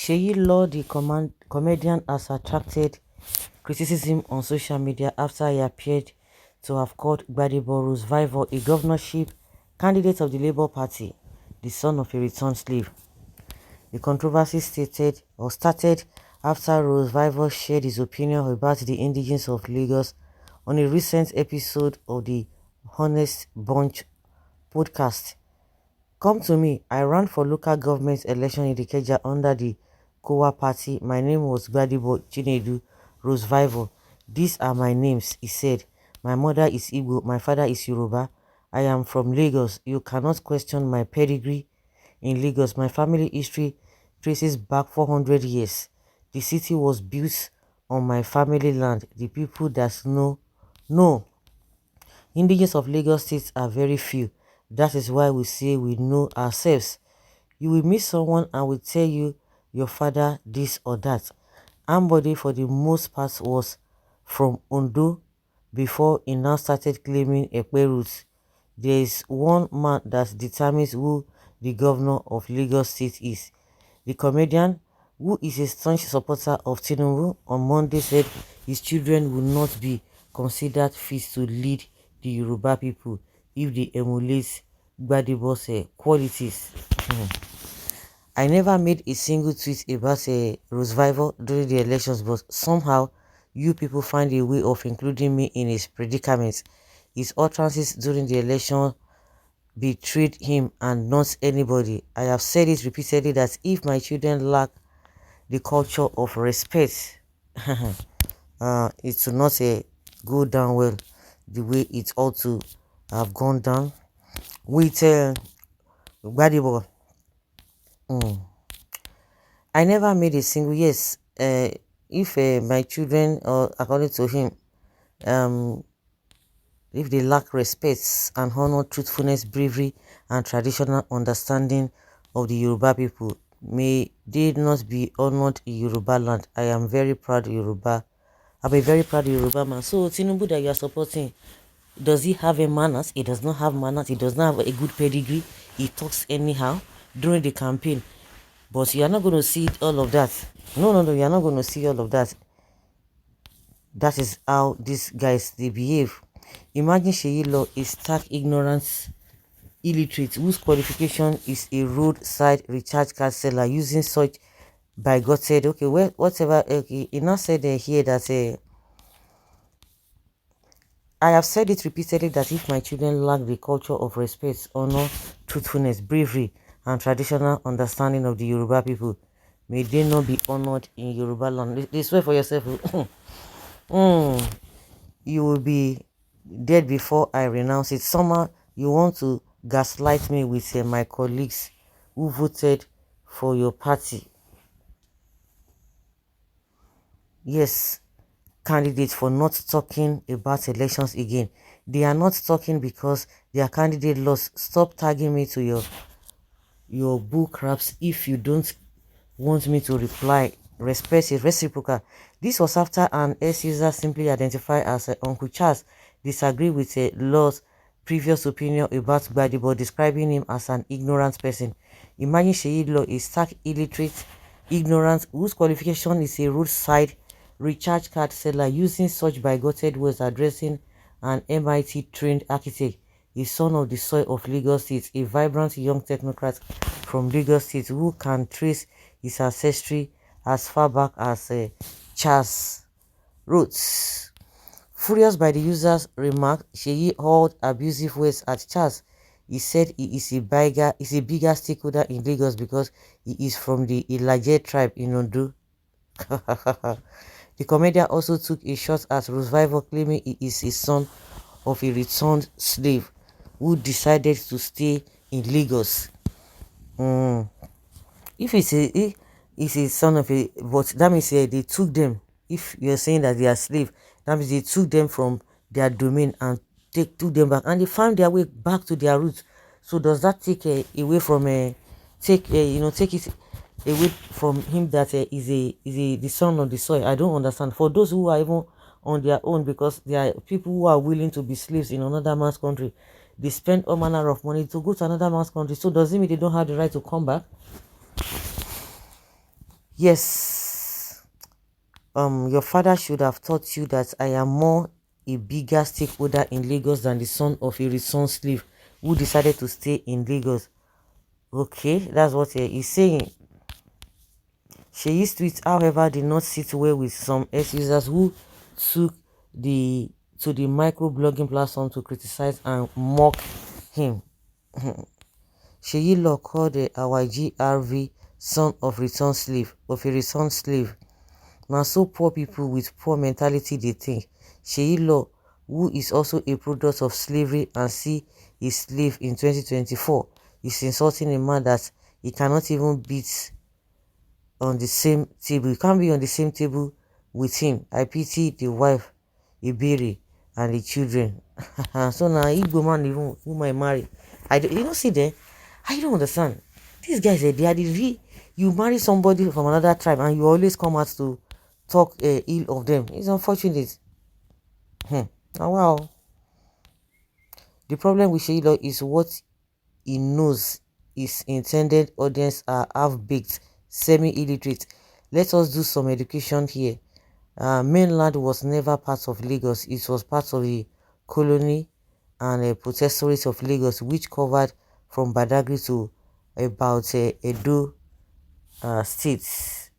Seyi Law, the comedian, has attracted criticism on social media after he appeared to have called Vivor Vivor a governorship candidate of the Labour Party, the son of a returned slave. The controversy started after Rose Vivor shared his opinion about the indigenes of Lagos on a recent episode of the Honest Bunch podcast. Come to me, I ran for local government election in Ikeja under the Kowa party. My name was Gbadebo Chinedu Rose Vivor. These are my names, he said. My mother is Igbo, my father is Yoruba. I am from Lagos. You cannot question my pedigree in Lagos. My family history traces back 400 years. The city was built on my family land. The people that know. Indigenous of Lagos State are very few. That is why we say we know ourselves. You will meet someone and will tell you your father this or that. Ambody for the most part was from Ondo before he now started claiming Ekpe roots. There is one man that determines who the governor of Lagos State is. The comedian, who is a staunch supporter of Tinubu, on Monday said his children will not be considered fit to lead the Yoruba people if they emulate Gbadebo's qualities. I never made a single tweet about Rose Vivor during the elections, but somehow you people find a way of including me in his predicament. His utterances during the election betrayed him and not anybody. I have said it repeatedly that if my children lack the culture of respect, it will not go down well the way it ought to have gone down with Gbadebo. I never made a single yes. If my children, or according to him, if they lack respect and honor, truthfulness, bravery, and traditional understanding of the Yoruba people, may they not be honored in Yoruba land. I am very proud Yoruba. I'm a very proud Yoruba man. So Tinubu that you are supporting, does he have a manners? He does not have manners. He does not have a good pedigree. He talks anyhow during the campaign. But you are not going to see all of that. No, you are not going to see all of that. That is how these guys, they behave. Imagine Seyi Law, a stark ignorant illiterate whose qualification is a roadside recharge card seller, using such bigoted, okay, well, whatever, okay, he now said here that I have said it repeatedly that if my children lack the culture of respect, honor, truthfulness, bravery, and traditional understanding of the Yoruba people, may they not be honored in Yoruba land. They swear for yourself. You will be dead before I renounce it. Somehow you want to gaslight me with my colleagues who voted for your party. Yes, candidates, for not talking about elections again. They are not talking because their candidate lost. Stop tagging me to your book raps if you don't want me to reply. Respect is reciprocal. This was after an ex-user simply identified as Uncle Charles disagreed with Law's previous opinion about Gbadebo, describing him as an ignorant person. Imagine Seyi Law, a stark illiterate, ignorant, whose qualification is a roadside recharge card seller, using such bigoted words, addressing an MIT-trained architect, a son of the soil of Lagos State, a vibrant young technocrat from Lagos State who can trace his ancestry as far back as Charles Rhodes. Furious by the user's remark, Seyi hurled abusive words at Charles. He said he is a bigger stakeholder in Lagos because he is from the Ilaje tribe in Ondo. The comedian also took a shot at Rose Vivor, claiming he is a son of a returned slave who decided to stay in Lagos. If it's a son of a, but that means they took them. If you're saying that they are slave, that means they took them from their domain and took them back, and they found their way back to their roots. So does that take away from take it away from him that is the son of the soil? I don't understand. For those who are even on their own, because there are people who are willing to be slaves in another man's country, they spend all manner of money to go to another man's country. So does it mean they don't have the right to come back? Yes, your father should have taught you that I am more a bigger stakeholder in Lagos than the son of a returned slave who decided to stay in Lagos. Okay, that's what he's saying. Seyi's tweet, however, did not sit well with some ex-users who took the to the microblogging platform to criticize and mock him. Seyi Law called our GRV son of a returned slave. Now so poor people with poor mentality they think. Seyi Law, who is also a product of slavery and see a slave in 2024, is insulting a man that he cannot even beat on the same table. You can't be on the same table with him. I pity the wife, Iberi, and the children. So now Igbo man even whom I marry. You don't see there. I don't understand. These guys they are the real. You marry somebody from another tribe and you always come out to talk ill of them. It's unfortunate. Oh, wow. The problem with Sheila is what he knows his intended audience are half-baked, semi-illiterate. Let us do some education here. Mainland was never part of Lagos. It was part of the colony and a protectorate of Lagos, which covered from Badagry to about Edo states.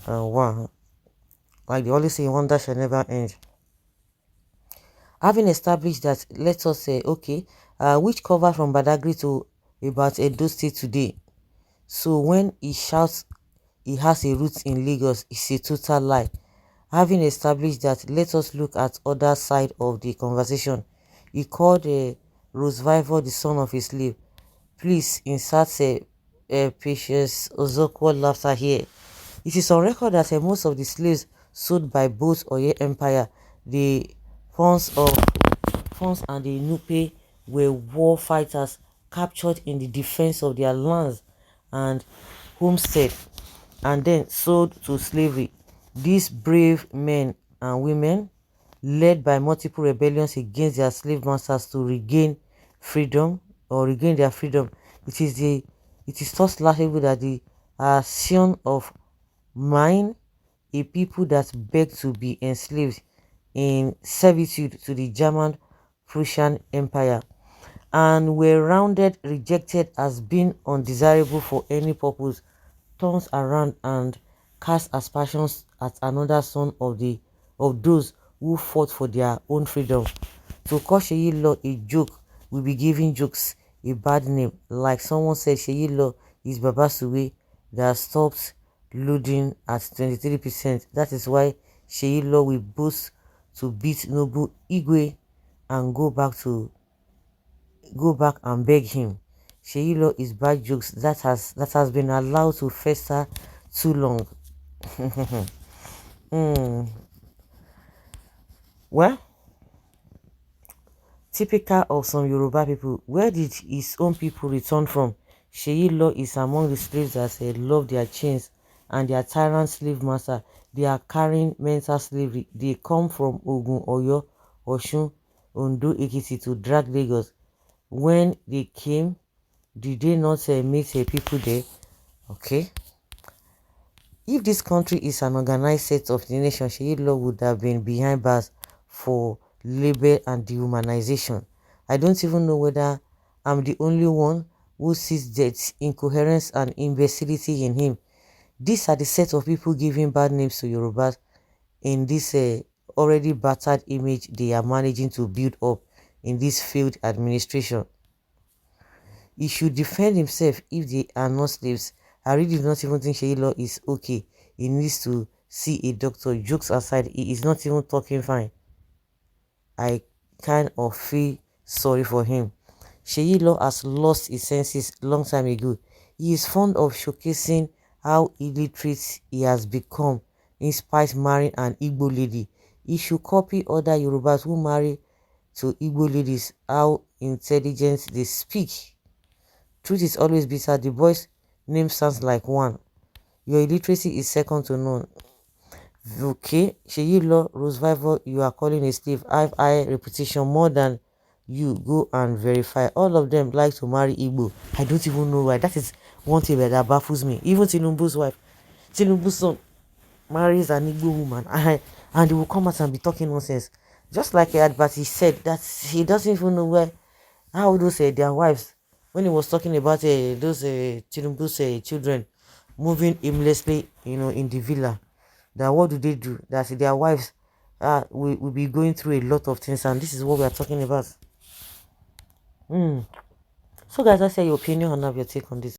Wow. Like they always say, wonder shall never end. Having established that, let us say, okay, which cover from Badagry to about Edo State today. So when he shouts he has a root in Lagos, it's a total lie. Having established that, let us look at other side of the conversation. He called Rhodes Vivor the son of a slave. Please insert Patience Ozokwo laughter here. It is on record that most of the slaves sold by both Oye Empire, the Fons and the Nupe were war fighters captured in the defense of their lands and homestead and then sold to slavery. These brave men and women, led by multiple rebellions against their slave masters to regain freedom or regain their freedom, it is thus laughable that the son of mine, a people that begged to be enslaved in servitude to the German Prussian Empire and were rounded, rejected as being undesirable for any purpose, turns around and cast aspersions at another son of those who fought for their own freedom. To call Seyi Law a joke will be giving jokes a bad name. Like someone said, Seyi Law is Baba Suwe that stopped loading at 23%. That is why Seyi Law will boost to beat Noble Igwe and go back and beg him. Seyi Law is bad jokes that has been allowed to fester too long. Well, typical of some Yoruba people, where did his own people return from? Seyi Law is among the slaves that love their chains and their tyrant slave master. They are carrying mental slavery. They come from Ogun, Oyo, Oshun, Ondo, Ekiti to drag Lagos. When they came, did they not meet people there? Okay. If this country is an organized set of the nation, Seyi Law would have been behind bars for labor and dehumanization. I don't even know whether I'm the only one who sees that incoherence and imbecility in him. These are the set of people giving bad names to Yorubas in this already battered image they are managing to build up in this failed administration. He should defend himself if they are not slaves. I really do not even think Seyi Law is okay. He needs to see a doctor. Jokes aside, he is not even talking fine. I kind of feel sorry for him. Seyi Law has lost his senses long time ago. He is fond of showcasing how illiterate he has become in spite marrying an Igbo lady. He should copy other Yorubas who marry to Igbo ladies, how intelligent they speak. Truth is always bitter. The boy's name sounds like one. Your illiteracy is second to none. Okay, Seyi Law, Rhodes Vivor, you are calling a slave. Have high reputation more than you go and verify. All of them like to marry Igbo. I don't even know why. That is one thing that baffles me. Even Tinubu's wife, Tinubu's son, marries an Igbo woman, and they will come out and be talking nonsense. Just like he said that he doesn't even know where how those their wives, when he was talking about those Tinubu's children moving aimlessly, in the villa. That what do? That their wives will be going through a lot of things, and this is what we are talking about. So guys, let's say your opinion and have your take on this.